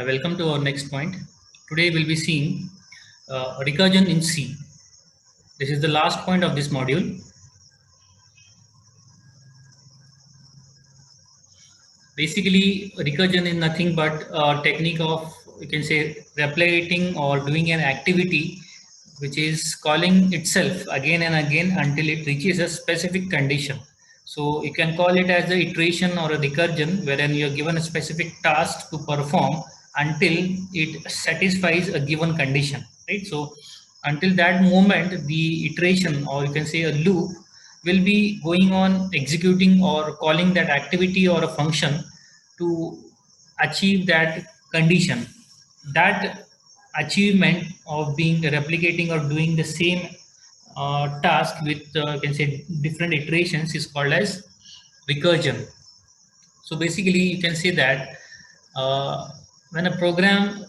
welcome to our next point. Today we'll be seeing recursion in C. This is the last point of this module. Basically, recursion is nothing but a technique of, you can say, replicating or doing an activity which is calling itself again and again until it reaches a specific condition. So you can call it as a iteration or a recursion, wherein you are given a specific task to perform until it satisfies a given condition, right? So until that moment, the iteration, or you can say a loop, will be going on executing or calling that activity or a function to achieve that condition. That achievement of being replicating or doing the same task with you can say different iterations is called as recursion. So basically you can say that when a program,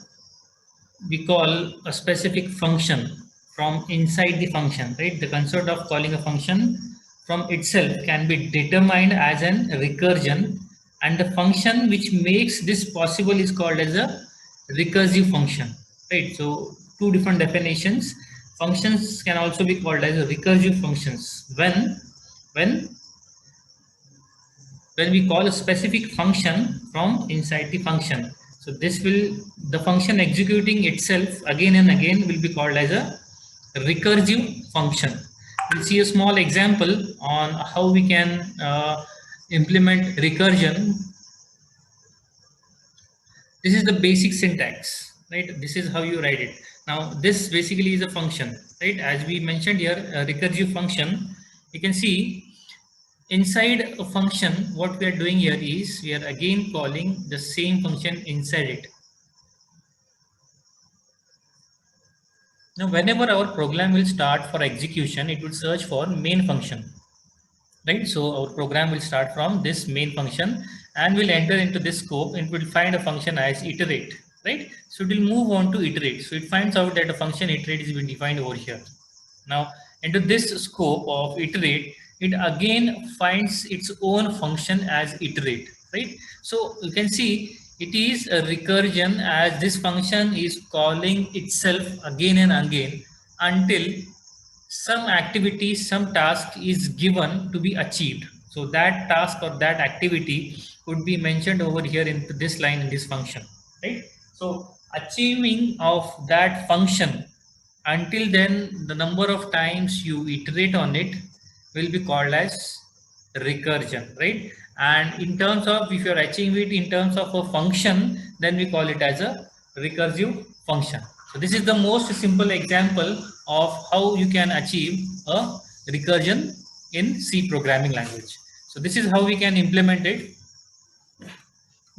we call a specific function from inside the function, right? The concept of calling a function from itself can be determined as an recursion, and the function which makes this possible is called as a recursive function, right? So two different definitions. Functions can also be called as recursive functions when when we call a specific function from inside the function. So this will, the function executing itself again and again will be called as a recursive function. We'll see a small example on how we can implement recursion. This is the basic syntax, right? This is how you write it. Now this basically is a function, right? As we mentioned here, a recursive function, you can see inside a function, what we are doing here is we are again calling the same function inside it. Now, whenever our program will start for execution, it will search for main function, right? So our program will start from this main function and will enter into this scope and will find a function as iterate, right? So it will move on to iterate. So it finds out that a function iterate is been defined over here. Now, into this scope of iterate, it again finds its own function as iterate, right? So you can see it is a recursion, as this function is calling itself again and again until some activity, some task is given to be achieved. So that task or that activity would be mentioned over here in this line in this function, right? So achieving of that function, until then the number of times you iterate on it will be called as recursion, right? And in terms of, if you're achieving it in terms of a function, then we call it as a recursive function. So this is the most simple example of how you can achieve a recursion in C programming language. So this is how we can implement it.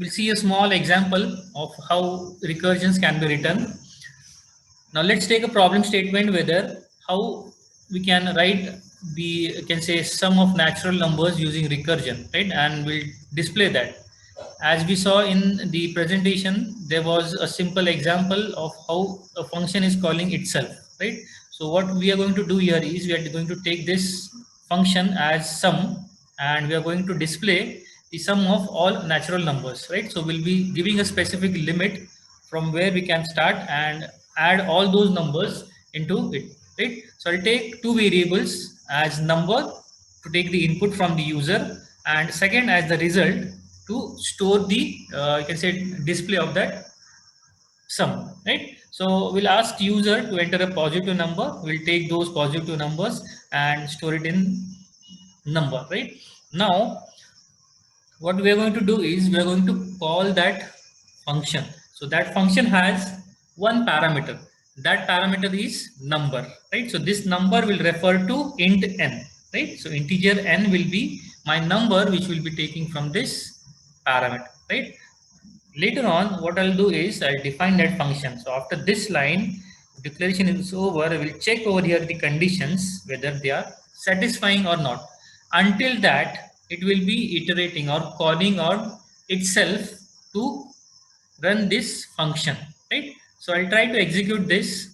We'll see a small example of how recursions can be written. Now let's take a problem statement whether how we can write the, you can say, sum of natural numbers using recursion, right? And we'll display that. As we saw in the presentation, there was a simple example of how a function is calling itself, right? So what we are going to do here is we are going to take this function as sum, and we are going to display the sum of all natural numbers, right? So we'll be giving a specific limit from where we can start and add all those numbers into it, right? So I'll take two variables as number to take the input from the user, and second as the result to store the you can say display of that sum, right? So we'll ask user to enter a positive number. We'll take those positive numbers and store it in number, right? Now what we are going to do is we are going to call that function. So that function has one parameter. That parameter is number, right? So this number will refer to int n, right? So integer n will be my number, which will be taking from this parameter, right? Later on, what I'll do is I'll define that function. So after this line, declaration is over, I will check over here the conditions, whether they are satisfying or not. Until that, it will be iterating or calling on itself to run this function, right? So I'll try to execute this.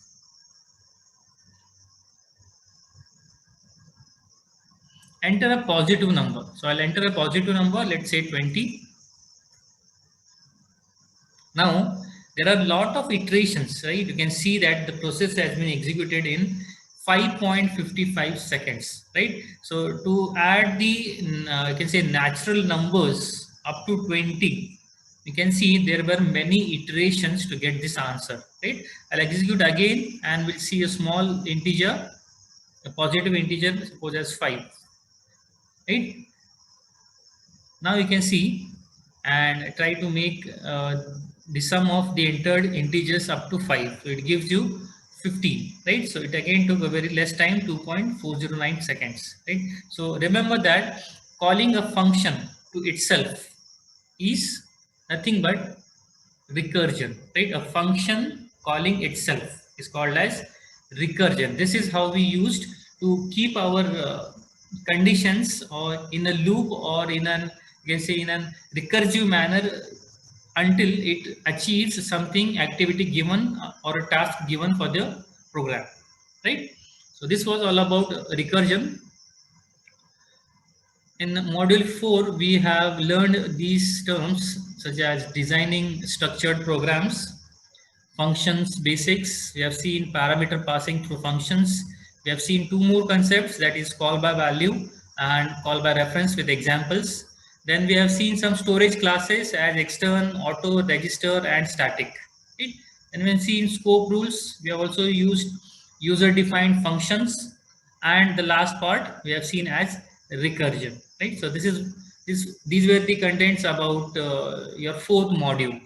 Enter a positive number. So I'll enter a positive number, let's say 20. Now there are a lot of iterations, right? You can see that the process has been executed in 5.55 seconds, right? So to add the, you can say natural numbers up to 20, you can see there were many iterations to get this answer, right? I'll execute again and we'll see a small integer, a positive integer, suppose as 5, right? Now you can see and try to make the sum of the entered integers up to 5. So it gives you 15, right? So it again took a very less time, 2.409 seconds, right? So remember that calling a function to itself is nothing but recursion, right? A function calling itself is called as recursion. This is how we used to keep our conditions or in a loop or in an, you can say, in a recursive manner until it achieves something activity given or a task given for the program, right? So this was all about recursion. In module 4, we have learned these terms such as designing structured programs, functions basics. We have seen parameter passing through functions. We have seen two more concepts, that is call by value and call by reference with examples. Then we have seen some storage classes as extern, auto, register and static. Right? And we have seen scope rules. We have also used user defined functions, and the last part we have seen as recursion, right? So these were the contents about your fourth module.